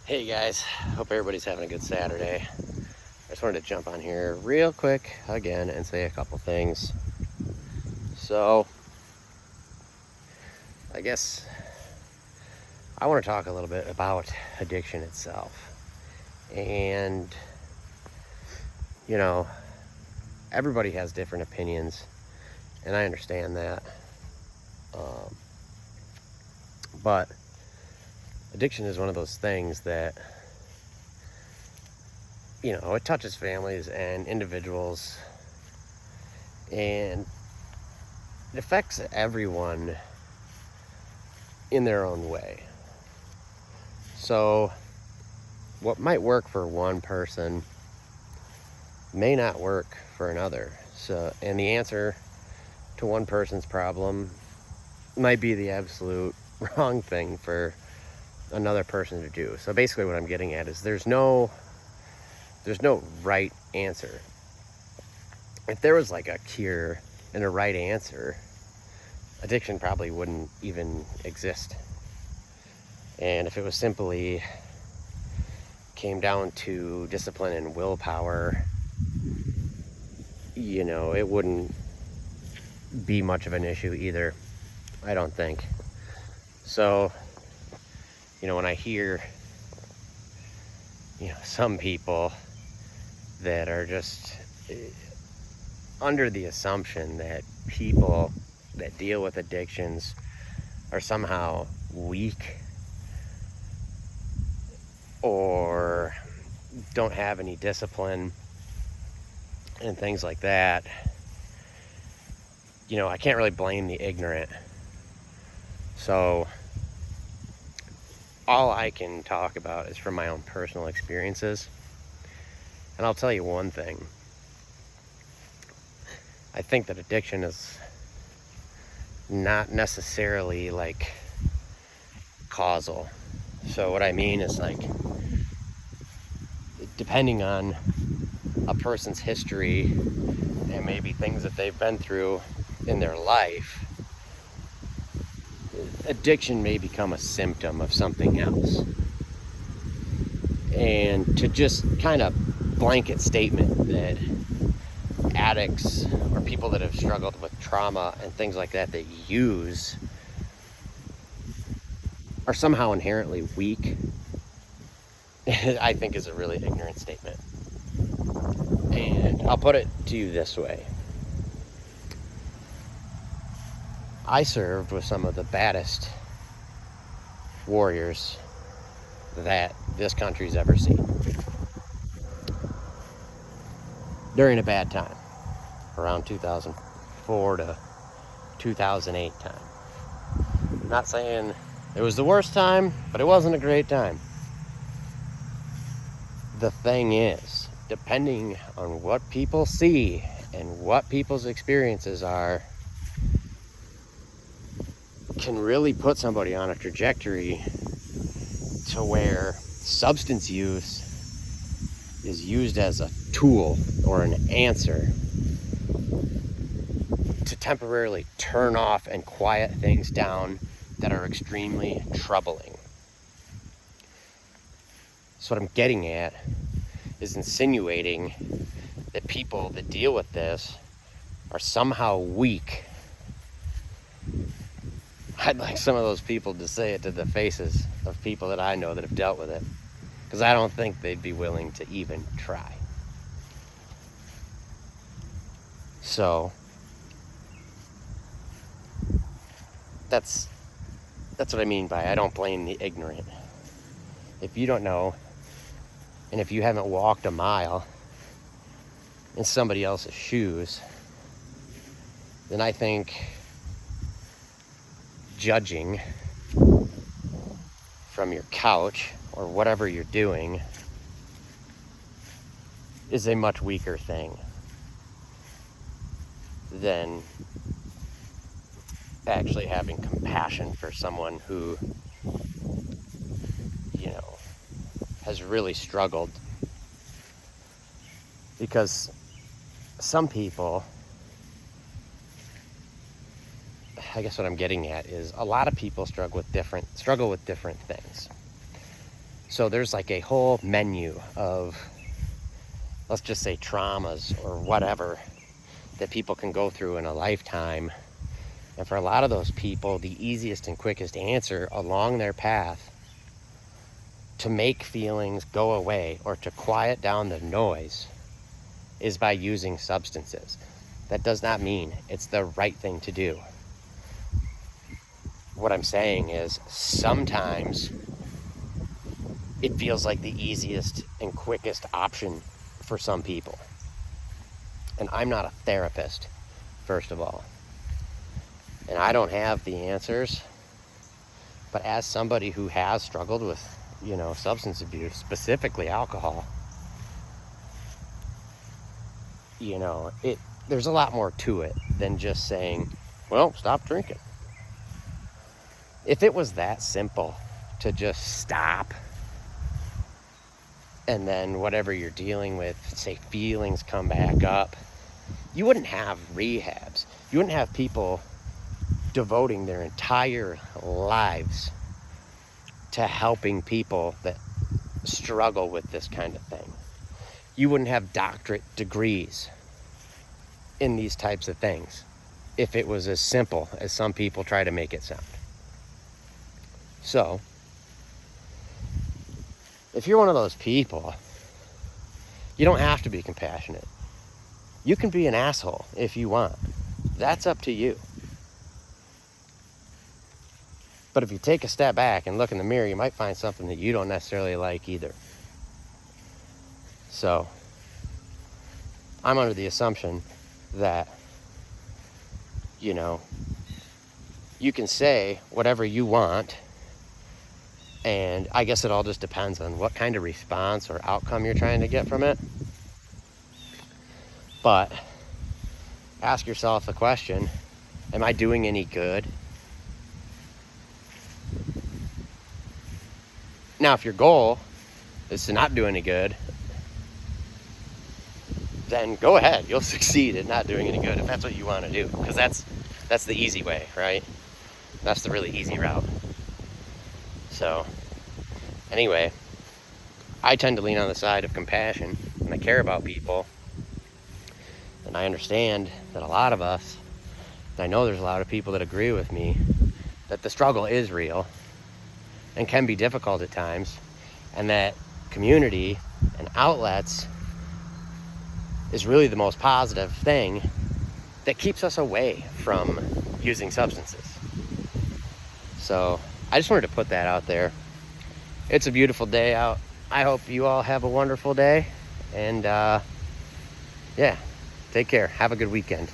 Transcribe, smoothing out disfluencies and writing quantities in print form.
Hey guys, hope everybody's having a good Saturday. I just wanted to jump on here real quick again and say a couple things. So, I guess I want to talk a little bit about addiction itself. And, you know, everybody has different opinions, and I understand that. But addiction is one of those things that, it touches families and individuals, and it affects everyone in their own way. So what might work for one person may not work for another. And the answer to one person's problem might be the absolute wrong thing for another person to do. So basically what I'm getting at is there's no right answer. If there was like a cure and a right answer, addiction probably wouldn't even exist. And if it was simply came down to discipline and willpower, it wouldn't be much of an issue either, I don't think. So, when I hear, some people that are just under the assumption that people that deal with addictions are somehow weak or don't have any discipline and things like that, I can't really blame the ignorant. So all I can talk about is from my own personal experiences. And I'll tell you one thing. I think that addiction is not necessarily like causal. So what I mean is, like, depending on a person's history and maybe things that they've been through in their life, addiction may become a symptom of something else. And to just kind of blanket statement that addicts or people that have struggled with trauma and things like that use are somehow inherently weak, I think is a really ignorant statement. And I'll put it to you this way. I served with some of the baddest warriors that this country's ever seen during a bad time, around 2004 to 2008 time. I'm not saying it was the worst time, but it wasn't a great time. The thing is, depending on what people see and what people's experiences are, can really put somebody on a trajectory to where substance use is used as a tool or an answer to temporarily turn off and quiet things down that are extremely troubling. So what I'm getting at is insinuating that people that deal with this are somehow weak. I'd like some of those people to say it to the faces of people that I know that have dealt with it, because I don't think they'd be willing to even try. So that's what I mean by I don't blame the ignorant. If you don't know, and if you haven't walked a mile in somebody else's shoes, then I think judging from your couch or whatever you're doing is a much weaker thing than actually having compassion for someone who, has really struggled. Because some people, I guess what I'm getting at is a lot of people struggle with different things. So there's like a whole menu of, let's just say, traumas or whatever that people can go through in a lifetime. And for a lot of those people, the easiest and quickest answer along their path to make feelings go away or to quiet down the noise is by using substances. That does not mean it's the right thing to do. What I'm saying is sometimes it feels like the easiest and quickest option for some people. And I'm not a therapist, first of all. And I don't have the answers. But as somebody who has struggled with, substance abuse, specifically alcohol, there's a lot more to it than just saying, well, stop drinking. If it was that simple to just stop, and then whatever you're dealing with, say feelings come back up, you wouldn't have rehabs. You wouldn't have people devoting their entire lives to helping people that struggle with this kind of thing. You wouldn't have doctorate degrees in these types of things if it was as simple as some people try to make it sound. So, if you're one of those people, you don't have to be compassionate. You can be an asshole if you want. That's up to you. But if you take a step back and look in the mirror, you might find something that you don't necessarily like either. So, I'm under the assumption that, you can say whatever you want, and I guess it all just depends on what kind of response or outcome you're trying to get from it. But ask yourself the question, am I doing any good? Now, if your goal is to not do any good, then go ahead. You'll succeed at not doing any good if that's what you want to do. Because that's the easy way, right? That's the really easy route. So, anyway, I tend to lean on the side of compassion, and I care about people. And I understand that a lot of us, and I know there's a lot of people that agree with me, that the struggle is real and can be difficult at times, and that community and outlets is really the most positive thing that keeps us away from using substances. So I just wanted to put that out there. It's a beautiful day out. I hope you all have a wonderful day. And yeah, take care. Have a good weekend.